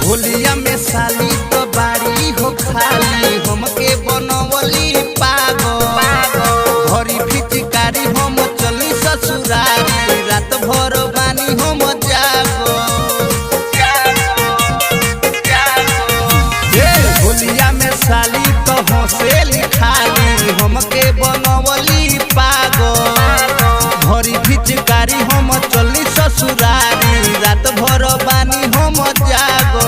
होलिया में साली तो बारी हो खाली हमके बनवली पागल भरी फिचकारी हम चली ससुरारी रात भर बानी हम जागो होलिया में साली तो हंसेली खाली हमके बनवली पागल भरी फिचकारी हम चली ससुरारी रात भर बानी हम जागो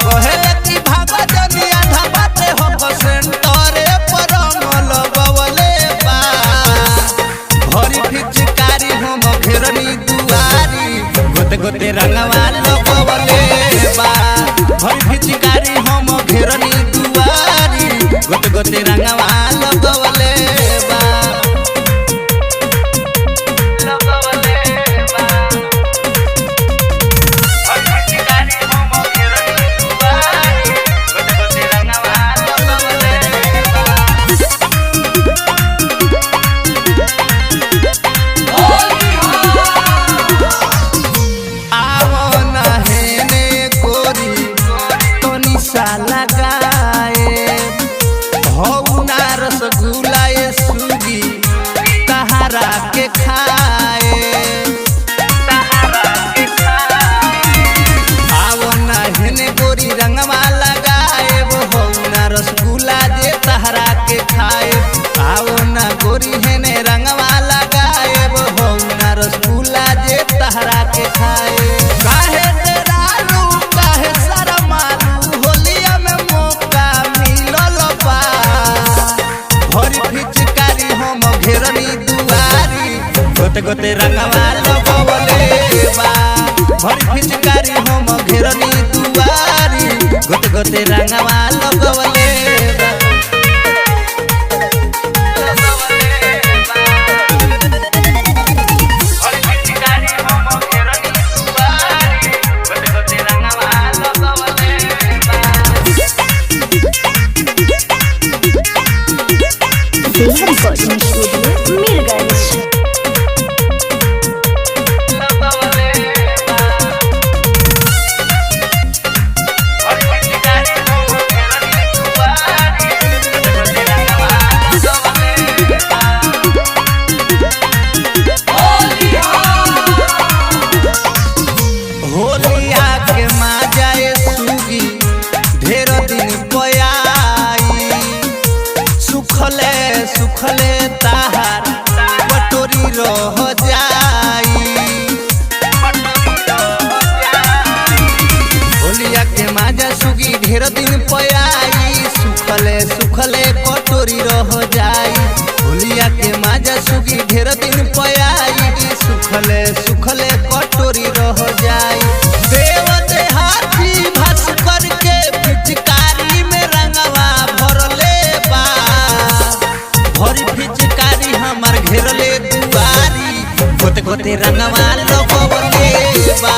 कहे कि भाग जनी आधा बाटे हो सेंटरे पर लगवले बा भरी फिचकारी हम घेरनी दुआरी गोते गोते रंगवा लगवले बा भरी फिचकारी हम घेरनी दुआरी गोते गोते रंगवा लगवले बा के खाए आओ ना हेने गोरी रंगवा लगाए वो हो ना रसगुल्ला जे तहरा के खाए आओ ना गोरी हेने रंगवा लगाए वो हो ना रसगुल्ला जे तहरा के खाए काहे तेरालू काहे शरमालू होलिया में मौका मिलल बा भरी फिचकारी हम घेरनी गोते गोते रंगवा लगवले बा भरी फिचकारी हम घेरनी दुआरी गोते गोते रंगवा लगवले बा होलिया के माजाए सुगी ढेर दिन पयाई सुखले सुखले ताहार पटोरी रह जाई होलिया के माजा सुगी ढेर दिन पयाई सुखले सुखले पटोरी रह जाई होलिया के माजा सुगी ढेर दिन पयाई सुखले सुखले कटोरी रह जाई देव देहाती भस करके फिचकारी में रंगवा भरले बा भरी फिचकारी हमर घेरले दुआरी गोते गोते रंगवा लगवले बा।